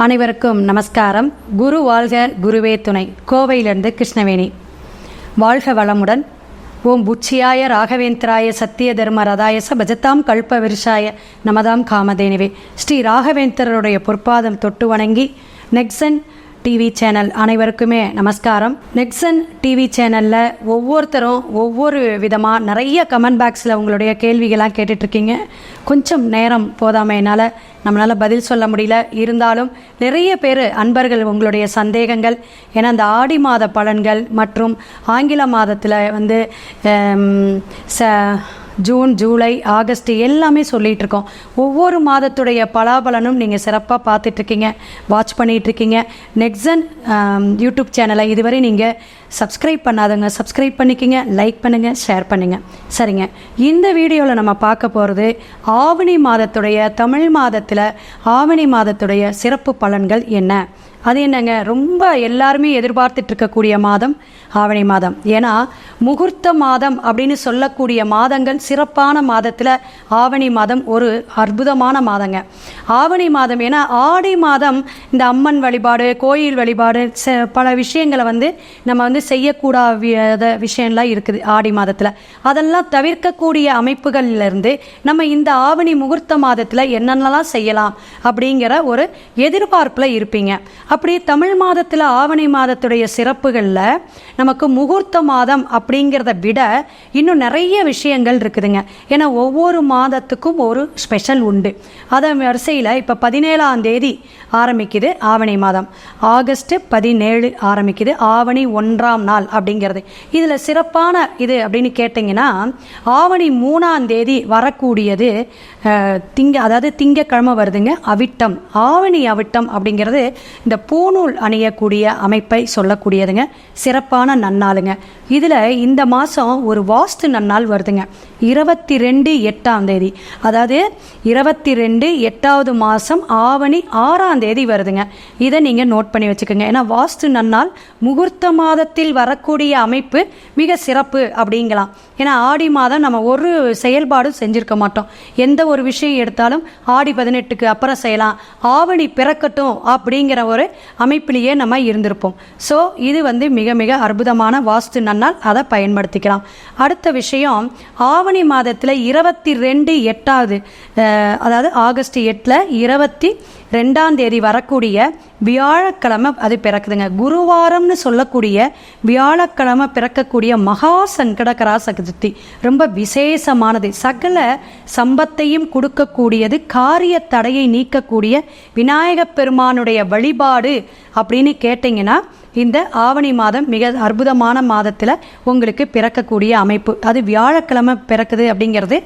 அனைவருக்கும் நமஸ்காரம். குரு வாழ்க, குருவே துணை. கோவையிலிருந்து கிருஷ்ணவேணி. வாழ்க வளமுடன். ஓம் புச்சியாய ராகவேந்திராய சத்திய தர்ம ரதாயச பஜத்தாம் கல்ப விருஷாய நமதாம் காமதேனிவே. ஸ்ரீ ராகவேந்திரருடைய பொற்பாதம் தொட்டு வணங்கி நெக்சன் டிவி சேனல் அனைவருக்குமே நமஸ்காரம். நெக்சன் டிவி சேனலில் ஒவ்வொருத்தரும் ஒவ்வொரு விதமாக நிறைய கமெண்ட் பாக்ஸில் உங்களுடைய கேள்விகளாக கேட்டுட்ருக்கீங்க. கொஞ்சம் நேரம் போதாமையினால் நம்மளால் பதில் சொல்ல முடியல. இருந்தாலும் நிறைய பேர் அன்பர்கள் உங்களுடைய சந்தேகங்கள், ஏன்னா அந்த ஆடி மாத பலன்கள் மற்றும் ஆங்கில மாதத்தில் ஜூன், ஜூலை, ஆகஸ்ட் எல்லாமே சொல்லிகிட்டு இருக்கோம். ஒவ்வொரு மாதத்துடைய பலாபலனும் நீங்கள் சிறப்பாக பார்த்துட்ருக்கீங்க, வாட்ச் பண்ணிகிட்ருக்கீங்க. நெக்சன் யூடியூப் சேனலை இதுவரை நீங்கள் சப்ஸ்கிரைப் பண்ணாதவங்க சப்ஸ்கிரைப் பண்ணிக்கிங்க, லைக் பண்ணுங்கள், ஷேர் பண்ணுங்கள். சரிங்க, இந்த வீடியோவில் நம்ம பார்க்க போகிறது ஆவணி மாதத்துடைய, தமிழ் மாதத்தில் ஆவணி மாதத்துடைய சிறப்பு பலன்கள் என்ன. அது என்னங்க, ரொம்ப எல்லாருமே எதிர்பார்த்துட்டு இருக்கக்கூடிய மாதம் ஆவணி மாதம். ஏன்னா முகூர்த்த மாதம் அப்படின்னு சொல்லக்கூடிய மாதங்கள் சிறப்பான மாதத்தில் ஆவணி மாதம் ஒரு அற்புதமான மாதங்க. ஆவணி மாதம் ஏன்னா ஆடி மாதம் இந்த அம்மன் வழிபாடு, கோயில் வழிபாடு, பல விஷயங்களை நம்ம செய்யக்கூடாத விஷயம்லாம் இருக்குது ஆடி மாதத்தில். அதெல்லாம் தவிர்க்கக்கூடிய அமைப்புகள்லேருந்து நம்ம இந்த ஆவணி முகூர்த்த மாதத்தில் என்னென்னலாம் செய்யலாம் அப்படிங்கிற ஒரு எதிர்பார்ப்பில் இருப்பீங்க. அப்படி தமிழ் மாதத்தில் ஆவணி மாதத்துடைய சிறப்புகளில் நமக்கு முகூர்த்த மாதம் அப்படிங்கிறத விட இன்னும் நிறைய விஷயங்கள் இருக்குதுங்க. ஏன்னா ஒவ்வொரு மாதத்துக்கும் ஒரு ஸ்பெஷல் உண்டு. அதன் வரிசையில் இப்போ 17ஆம் தேதி ஆரம்பிக்குது ஆவணி மாதம், ஆகஸ்ட் 17 ஆரம்பிக்குது, ஆவணி 1ஆம் நாள் அப்படிங்கிறது. இதில் சிறப்பான இது அப்படின்னு கேட்டிங்கன்னா, ஆவணி 3ஆம் தேதி வரக்கூடியது அதாவது திங்கக்கிழமை வருதுங்க, அவிட்டம். ஆவணி அவிட்டம் அப்படிங்கிறது இந்த பூநூல் அணியக்கூடிய அமைப்பை சொல்லக்கூடியதுங்க, சிறப்பான நன்னாளுங்க. இதில் இந்த மாதம் ஒரு வாஸ்து நன்னாள் வருதுங்க, 22/8ஆம் தேதி. அதாவது 22/8வது மாதம் ஆவணி 6ஆம் தேதி வருதுங்க. இதை நீங்கள் நோட் பண்ணி வச்சுக்கோங்க. ஏன்னா வாஸ்து நன்னாள் முகூர்த்த மாதத்தில் வரக்கூடிய அமைப்பு மிக சிறப்பு அப்படிங்கலாம். ஏன்னா ஆடி மாதம் நம்ம ஒரு செயல்பாடும் செஞ்சுருக்க மாட்டோம். எந்த ஒரு விஷயம் எடுத்தாலும் ஆடி 18க்கு அப்புறம் செய்யலாம், ஆவணி பிறக்கட்டும் அப்படிங்கிற ஒரு அமைப்பிலேயே நம்ம இருந்திருப்போம். ஸோ இது மிக மிக அற்புதமான வாஸ்து நன்னாள், அதை பயன்படுத்திக்கலாம். அடுத்த விஷயம், ஆவணி மாதத்தில் 22/8, அதாவது ஆகஸ்ட் 8 22ஆம் தேதி வரக்கூடிய வியாழக்கிழமை அது பிறக்குதுங்க. குருவாரம்னு சொல்லக்கூடிய வியாழக்கிழமை பிறக்கக்கூடிய மகா சங்கடகரா சதுர்த்தி ரொம்ப விசேஷமானது. சகல சம்பத்தையும் கொடுக்கக்கூடியது, காரிய தடையை நீக்கக்கூடிய விநாயகப் பெருமானுடைய வழிபாடு அப்படின்னு கேட்டிங்கன்னா இந்த ஆவணி மாதம் மிக அற்புதமான மாதத்தில் உங்களுக்கு பிறக்கக்கூடிய அமைப்பு. அது வியாழக்கிழமை பிறக்குது அப்படிங்கிறது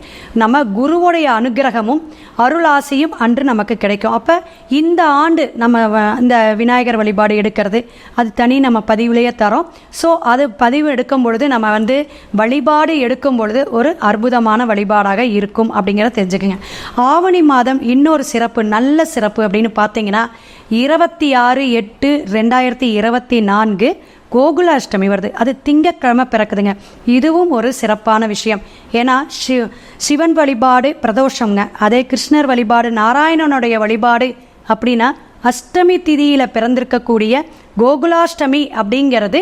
நம்ம குருவுடைய அனுகிரகமும் அருளாசியும் அன்று நமக்கு கிடைக்கும். அப்போ இந்த ஆண்டு நம்ம இந்த விநாயகர் வழிபாடு எடுக்கிறது அது தனி நம்ம பதிவுலேயே தரோம். ஸோ அது பதிவு எடுக்கும் பொழுது நம்ம வழிபாடு எடுக்கும் பொழுது ஒரு அற்புதமான வழிபாடாக இருக்கும் அப்படிங்கிறத தெரிஞ்சுக்கோங்க. ஆவணி மாதம் இன்னொரு சிறப்பு, நல்ல சிறப்பு அப்படின்னு பார்த்தீங்கன்னா 26/8/2024 கோகுலாஷ்டமி வருது. அது திங்கக்கிழமை பிறக்குதுங்க. இதுவும் ஒரு சிறப்பான விஷயம். ஏன்னா சிவன் வழிபாடு பிரதோஷங்க, அதே கிருஷ்ணர் வழிபாடு, நாராயணனுடைய வழிபாடு அப்படின்னா அஷ்டமி திதியில் பிறந்திருக்கக்கூடிய கோகுலாஷ்டமி அப்படிங்கிறது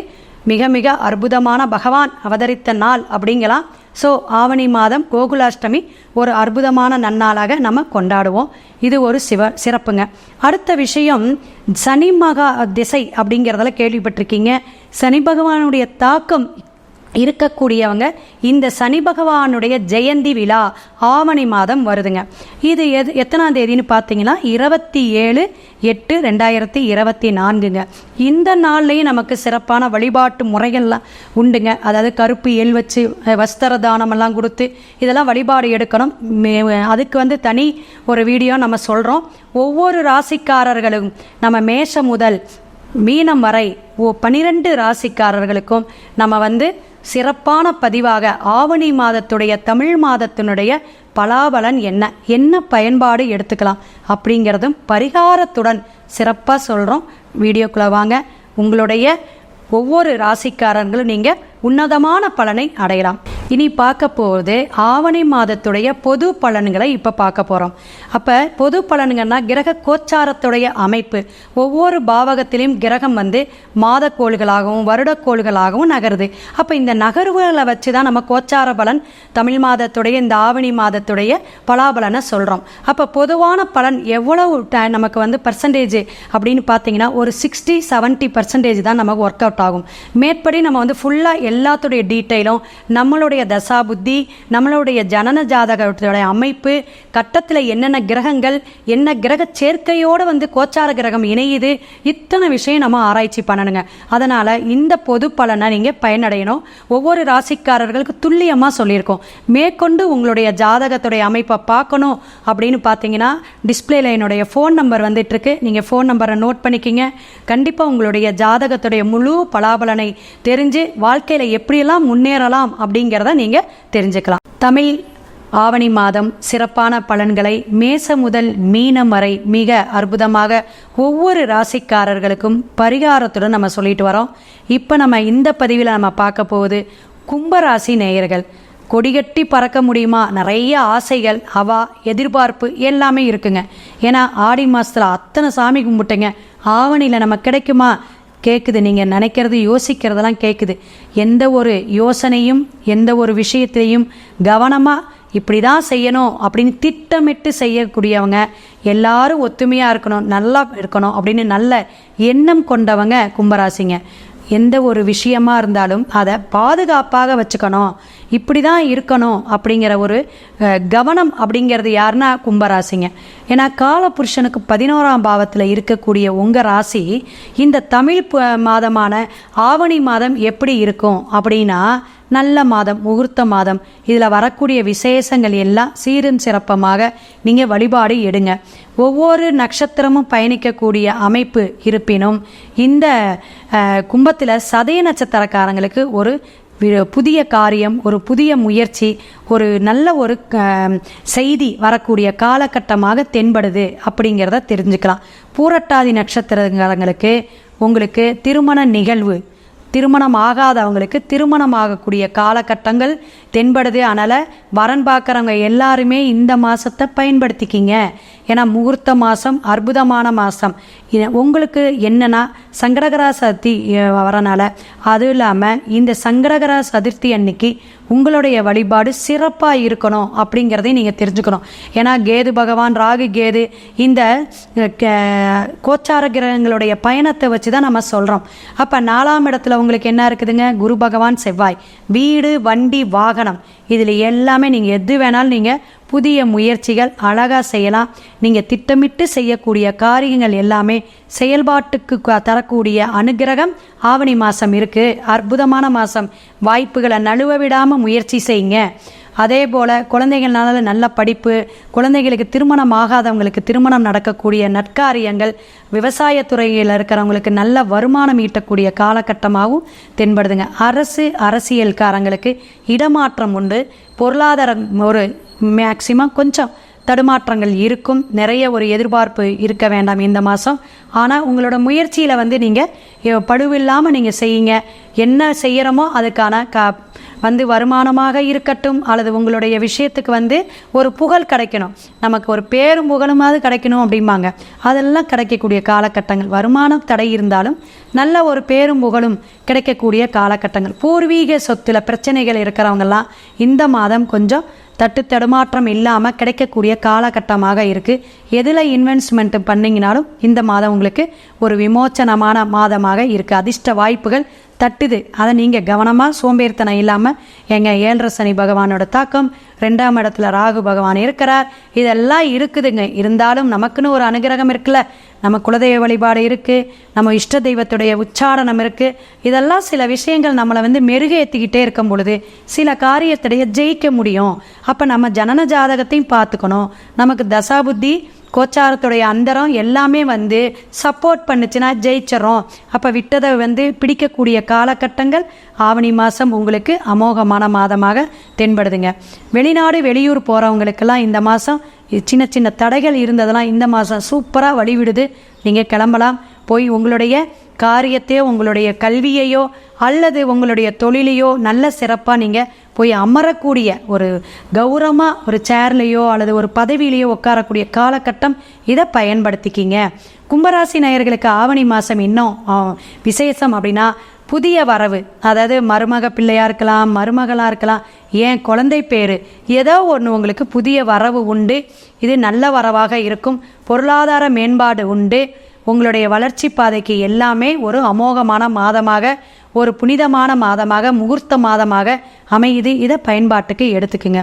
மிக மிக அற்புதமான பகவான் அவதரித்த நாள் அப்படிங்கலாம். ஸோ ஆவணி மாதம் கோகுலாஷ்டமி ஒரு அற்புதமான நன்னாளாக நம்ம கொண்டாடுவோம். இது ஒரு சிறப்புங்க. அடுத்த விஷயம், சனி மகா திசை அப்படிங்கிறதுல கேள்விப்பட்டிருக்கீங்க. சனி பகவானுடைய தாக்கம் இருக்கக்கூடியவங்க இந்த சனி பகவானுடைய ஜெயந்தி விழா ஆவணி மாதம் வருதுங்க. இது எத்தனாம் தேதின்னு பார்த்தீங்கன்னா 27/8/2024. இந்த நாள்லேயும் நமக்கு சிறப்பான வழிபாட்டு முறைகள்லாம் உண்டுங்க. அதாவது கருப்பு எள் வச்சு வஸ்திர தானமெல்லாம் கொடுத்து இதெல்லாம் வழிபாடு எடுக்கணும். அதுக்கு தனி ஒரு வீடியோ நம்ம சொல்கிறோம். ஒவ்வொரு ராசிக்காரர்களும் நம்ம மேஷம் முதல் மீனம் வரை 12 ராசிக்காரர்களுக்கும் நம்ம சிறப்பான பதிவாக ஆவணி மாதத்துடைய, தமிழ் மாதத்தினுடைய பலாபலன் என்ன பயன்பாடு எடுத்துக்கலாம் அப்படிங்கிறதும் பரிகாரத்துடன் சிறப்பாக சொல்கிறோம். வீடியோக்குள்ளே வாங்க. உங்களுடைய ஒவ்வொரு ராசிக்காரர்களும் நீங்கள் உன்னதமான பலனை அடையலாம். இனி பார்க்க போவது ஆவணி மாதத்துடைய பொது பலன்களை இப்போ பார்க்க போகிறோம். அப்போ பொது பலன்கள்னா கிரக கோச்சாரத்துடைய அமைப்பு. ஒவ்வொரு பாவகத்திலையும் கிரகம் வந்து மாதக்கோள்களாகவும் வருடக்கோள்களாகவும் நகருது. அப்போ இந்த நகர்வுகளை வச்சு தான் நம்ம கோச்சார பலன் தமிழ் மாதத்துடைய இந்த ஆவணி மாதத்துடைய பலாபலனை சொல்கிறோம். அப்போ பொதுவான பலன் எவ்வளவு நமக்கு வந்து பர்சன்டேஜ் அப்படின்னு பார்த்தீங்கன்னா ஒரு 60-70% தான் நமக்கு ஒர்க் அவுட் ஆகும். மேற்படி நம்ம வந்து ஃபுல்லாக எல்லாத்துடைய டீட்டெயிலும் நம்மளுடைய தசா புத்தி, நம்மளுடைய ஜனன ஜாதகத்துடைய அமைப்பு, கட்டத்தில் என்னென்ன கிரகங்கள், என்ன கிரக சேர்க்கையோடு வந்து கோச்சார கிரகம் இணையுது, இத்தனை விஷயம் நம்ம ஆராய்ச்சி பண்ணணுங்க. அதனால் இந்த பொது பலனை நீங்கள் பயனடையணும். ஒவ்வொரு ராசிக்காரர்களுக்கு துல்லியமாக சொல்லியிருக்கோம். மேற்கொண்டு உங்களுடைய ஜாதகத்துடைய அமைப்பை பார்க்கணும் அப்படின்னு பார்த்தீங்கன்னா டிஸ்பிளேல என்னுடைய ஃபோன் நம்பர் வந்துட்டுருக்கு. நீங்கள் ஃபோன் நம்பரை நோட் பண்ணிக்கிங்க. கண்டிப்பாக உங்களுடைய ஜாதகத்துடைய முழு பலாபலனை தெரிஞ்சு வாழ்க்கையில் எப்படியெல்லாம் முன்னேறலாம் அப்படிங்கிறத நீங்கள் தெரிஞ்சுக்கலாம். தமிழ் ஆவணி மாதம் சிறப்பான பலன்களை மேச முதல் மீனம் வரை மிக அற்புதமாக ஒவ்வொரு ராசிக்காரர்களுக்கும் பரிகாரத்துடன் நம்ம சொல்லிட்டு வரோம். இப்போ நம்ம இந்த பதிவில் நம்ம பார்க்க போகுது கும்பராசி நேயர்கள். கொடிகட்டி பறக்க முடியுமா? நிறைய ஆசைகள், அவா, எதிர்பார்ப்பு எல்லாமே இருக்குங்க. ஏன்னா ஆடி மாதத்தில் அத்தனை சாமி கும்பிட்டுங்க, ஆவணியில் நம்ம கிடைக்குமா கேட்குது. நீங்கள் நினைக்கிறது யோசிக்கிறதெல்லாம் கேட்குது. எந்த ஒரு யோசனையும் எந்த ஒரு விஷயத்தையும் கவனமாக இப்படி தான் செய்யணும் அப்படின்னு திட்டமிட்டு செய்யக்கூடியவங்க, எல்லாரும் ஒத்துமையாக இருக்கணும், நல்லா இருக்கணும் அப்படின்னு நல்ல எண்ணம் கொண்டவங்க கும்பராசிங்க. எந்த ஒரு விஷயமா இருந்தாலும் அதை பாதுகாப்பாக வச்சுக்கணும், இப்படி தான் இருக்கணும் அப்படிங்கிற ஒரு கவனம் அப்படிங்கிறது யாருன்னா கும்பராசிங்க. ஏன்னா காலபுருஷனுக்கு 11ஆம் பாவத்தில் இருக்கக்கூடிய உங்கள் ராசி இந்த தமிழ் மாதமான ஆவணி மாதம் எப்படி இருக்கும் அப்படின்னா நல்ல மாதம், முகூர்த்த மாதம். இதில் வரக்கூடிய விசேஷங்கள் எல்லாம் சீரும் சிறப்பமாக நீங்கள் வழிபாடு எடுங்க. ஒவ்வொரு நட்சத்திரமும் பயணிக்கக்கூடிய அமைப்பு இருப்பினும் இந்த கும்பத்தில் சதய நட்சத்திரக்காரங்களுக்கு ஒரு புதிய காரியம், ஒரு புதிய முயற்சி, ஒரு நல்ல ஒரு செய்தி வரக்கூடிய காலகட்டமாக தென்படுது அப்படிங்கிறத தெரிஞ்சுக்கலாம். பூரட்டாதி நட்சத்திரங்களுக்கு உங்களுக்கு திருமண நிகழ்வு, திருமணம் ஆகாதவங்களுக்கு திருமணம் ஆகக்கூடிய காலகட்டங்கள் தென்படுது. அதனால் வரன் பார்க்குறவங்க எல்லாருமே இந்த மாதத்தை பயன்படுத்திக்கிங்க. ஏன்னா முகூர்த்த மாதம், அற்புதமான மாதம். உங்களுக்கு என்னென்னா சங்கடகரா சதுர்த்தி வரனால, அதுவும் இல்லாமல் இந்த சங்கடகரா சதுர்த்தி அன்னைக்கு உங்களுடைய வழிபாடு சிறப்பாக இருக்கணும் அப்படிங்கிறதையும் நீங்கள் தெரிஞ்சுக்கணும். ஏன்னா கேது பகவான், ராகு கேது இந்த கோச்சார கிரகங்களுடைய பயணத்தை வச்சு தான் நம்ம சொல்கிறோம். அப்போ 4ஆம் இடத்துல உங்களுக்கு என்ன இருக்குதுங்க? குரு பகவான், செவ்வாய். வீடு, வண்டி, வாகனம், இதில் எல்லாமே நீங்கள் எது வேணாலும் நீங்கள் புதிய முயற்சிகள் அழகாக செய்யலாம். நீங்கள் திட்டமிட்டு செய்யக்கூடிய காரியங்கள் எல்லாமே செயல்பாட்டுக்கு தரக்கூடிய அனுகிரகம் ஆவணி மாதம் இருக்குது. அற்புதமான மாதம். வாய்ப்புகளை நழுவ விடாமல் முயற்சி செய்யுங்க. அதே போல் குழந்தைகள்னால நல்ல படிப்பு, குழந்தைகளுக்கு திருமணம் ஆகாதவங்களுக்கு திருமணம் நடக்கக்கூடிய நற்காரியங்கள், விவசாயத்துறையில் இருக்கிறவங்களுக்கு நல்ல வருமானம் ஈட்டக்கூடிய காலகட்டமாகவும் தென்படுதுங்க. அரசியல்காரங்களுக்கு இடமாற்றம் உண்டு. பொருளாதாரம் ஒரு மேக்சிமம் கொஞ்சம் தடுமாற்றங்கள் இருக்கும். நிறைய ஒரு எதிர்பார்ப்பு இருக்க வேண்டாம் இந்த மாதம். ஆனால் உங்களோட முயற்சியில் வந்து நீங்கள் பழுவில்லாமல் நீங்கள் செய்யுங்க. என்ன செய்கிறோமோ அதுக்கான வருமானமாக இருக்கட்டும், அல்லது உங்களுடைய விஷயத்துக்கு வந்து ஒரு புகழ் கிடைக்கணும், நமக்கு ஒரு பேரும் புகழுமாவது கிடைக்கணும் அப்படிம்பாங்க. அதெல்லாம் கிடைக்கக்கூடிய காலகட்டங்கள். வருமானம் தடை இருந்தாலும் நல்ல ஒரு பேரும் புகழும் கிடைக்கக்கூடிய காலகட்டங்கள். பூர்வீக சொத்துல பிரச்சனைகள் இருக்கிறவங்கெல்லாம் இந்த மாதம் கொஞ்சம் தட்டு தடுமாற்றம் இல்லாமல் கிடைக்கக்கூடிய காலகட்டமாக இருக்குது. எதில் இன்வெஸ்ட்மெண்ட் பண்ணிங்கனாலும் இந்த மாதம் உங்களுக்கு ஒரு விமோச்சனமான மாதமாக இருக்குது. அதிர்ஷ்ட வாய்ப்புகள் தட்டுது. அதை நீங்கள் கவனமாக சோம்பேறித்தனம் இல்லாமல், எங்கள் 7.5 சனி பகவானோட தாக்கம், 2ஆம் இடத்துல ராகு பகவான் இருக்கிறார், இதெல்லாம் இருக்குதுங்க. இருந்தாலும் நமக்குன்னு ஒரு அனுகிரகம் இருக்குல்ல, நம்ம குலதெய்வ வழிபாடு இருக்குது, நம்ம இஷ்ட தெய்வத்துடைய உச்சாரணம் இருக்குது. இதெல்லாம் சில விஷயங்கள் நம்மளை வந்து மெருகேற்றிக்கிட்டே இருக்கும் பொழுது சில காரியத்துடைய ஜெயிக்க முடியும். அப்போ நம்ம ஜனன ஜாதகத்தையும் பார்த்துக்கணும். நமக்கு தசாபுத்தி, கோச்சாரத்துடைய அந்தரம் எல்லாமே வந்து சப்போர்ட் பண்ணுச்சுன்னா ஜெயிச்சிடறோம். அப்போ விட்டதை வந்து பிடிக்கக்கூடிய காலகட்டங்கள் ஆவணி மாதம் உங்களுக்கு அமோகமான மாதமாக தென்படுதுங்க. வெளிநாடு, வெளியூர் போகிறவங்களுக்கெல்லாம் இந்த மாதம் சின்ன சின்ன தடைகள் இருந்ததெல்லாம் இந்த மாதம் சூப்பராக வழிவிடுது. நீங்கள் கிளம்பலாம். போய் உங்களுடைய காரியத்தையோ, உங்களுடைய கல்வியையோ அல்லது உங்களுடைய தொழிலையோ நல்ல சிறப்பாக நீங்கள் போய் அமரக்கூடிய ஒரு கௌரவமாக ஒரு சேர்லேயோ அல்லது ஒரு பதவியிலையோ உட்காரக்கூடிய காலகட்டம். இதை பயன்படுத்திக்கிங்க. கும்பராசி நேயர்களுக்கு ஆவணி மாதம் இன்னும் விசேஷம் அப்படின்னா புதிய வரவு, அதாவது மருமக பிள்ளையாக இருக்கலாம், மருமகளாக இருக்கலாம், ஏன் குழந்தை பேர், ஏதோ ஒன்று உங்களுக்கு புதிய வரவு உண்டு. இது நல்ல வரவாக இருக்கும். பொருளாதார மேம்பாடு உண்டு. உங்களுடைய வளர்ச்சி பாதைக்கு எல்லாமே ஒரு அமோகமான மாதமாக, ஒரு புனிதமான மாதமாக, முகூர்த்த மாதமாக அமையுது. இதை பயன்பாட்டுக்கு எடுத்துக்குங்க.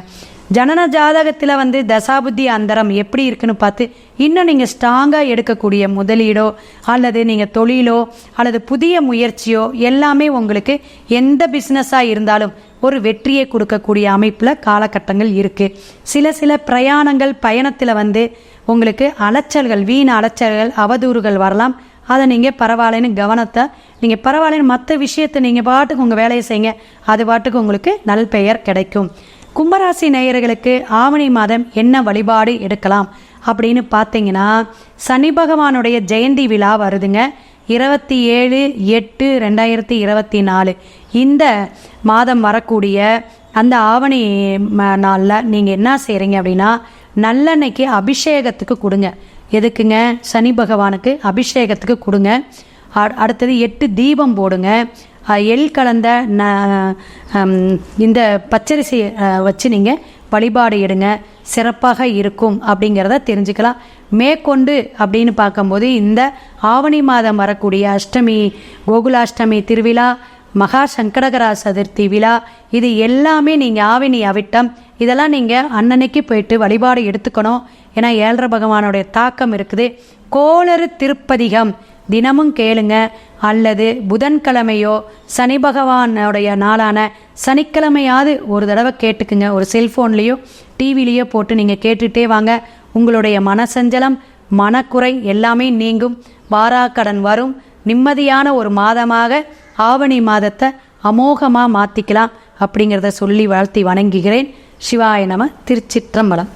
ஜனன ஜாதகத்தில் தசாபுத்தி அந்தரம் எப்படி இருக்குன்னு பார்த்து இன்னும் நீங்கள் ஸ்ட்ராங்காக எடுக்கக்கூடிய முதலீடோ அல்லது நீங்கள் தொழிலோ அல்லது புதிய முயற்சியோ எல்லாமே உங்களுக்கு எந்த பிஸ்னஸாக இருந்தாலும் ஒரு வெற்றியை கொடுக்கக்கூடிய அமைப்பில் காலகட்டங்கள் இருக்குது. சில பிரயாணங்கள் பயணத்தில் உங்களுக்கு அலைச்சல்கள், வீண் அலைச்சல்கள், அவதூறுகள் வரலாம். அதை நீங்கள் பரவாயில்லன்னு கவனத்தை நீங்கள் பரவாயில்லன்னு மற்ற விஷயத்தை நீங்கள் பாட்டுக்கு உங்கள் வேலையை செய்யுங்க. அது பாட்டுக்கு உங்களுக்கு நல்பெயர் கிடைக்கும். கும்பராசி நேயர்களுக்கு ஆவணி மாதம் என்ன வழிபாடு எடுக்கலாம் அப்படின்னு பார்த்தீங்கன்னா, சனி பகவானுடைய ஜெயந்தி விழா வருதுங்க. 27/8/2024 இந்த மாதம் வரக்கூடிய அந்த ஆவணி நாளில் நீங்கள் என்ன செய்கிறீங்க அப்படின்னா, நல்லெண்ணெய்க்கு அபிஷேகத்துக்கு கொடுங்க. எதுக்குங்க? சனி பகவானுக்கு அபிஷேகத்துக்கு கொடுங்க. அடுத்தது 8 தீபம் போடுங்க. எள் கலந்த இந்த பச்சரிசி வச்சு நீங்கள் வழிபாடு எடுங்க. சிறப்பாக இருக்கும் அப்படிங்கிறத தெரிஞ்சுக்கலாம். மேற்கொண்டு அப்படின்னு பார்க்கும்போது இந்த ஆவணி மாதம் வரக்கூடிய அஷ்டமி, கோகுலாஷ்டமி திருவிழா, மகா சங்கடகரா சதுர்த்தி விழா, இது எல்லாமே நீங்கள் ஆவணி அவிட்டம் இதெல்லாம் நீங்கள் அன்னன்னைக்கு போயிட்டு வழிபாடு எடுத்துக்கணும். ஏன்னா 7 பகவானுடைய தாக்கம் இருக்குது. கோளறு திருப்பதிகம் தினமும் கேளுங்க. அல்லது புதன்கிழமையோ சனி பகவானுடைய நாளான சனிக்கிழமையாவது ஒரு தடவை கேட்டுக்குங்க. ஒரு செல்ஃபோன்லேயோ டிவிலேயோ போட்டு நீங்கள் கேட்டுகிட்டே வாங்க. உங்களுடைய மனசஞ்சலம், மனக்குறை எல்லாமே நீங்கும். வாராக்கடன் வரும். நிம்மதியான ஒரு மாதமாக ஆவணி மாதத்தை அமோகமாக மாற்றிக்கலாம் அப்படிங்கிறத சொல்லி வாழ்த்தி வணங்குகிறேன். சிவாய நம. திருச்சிற்றம்பலம்.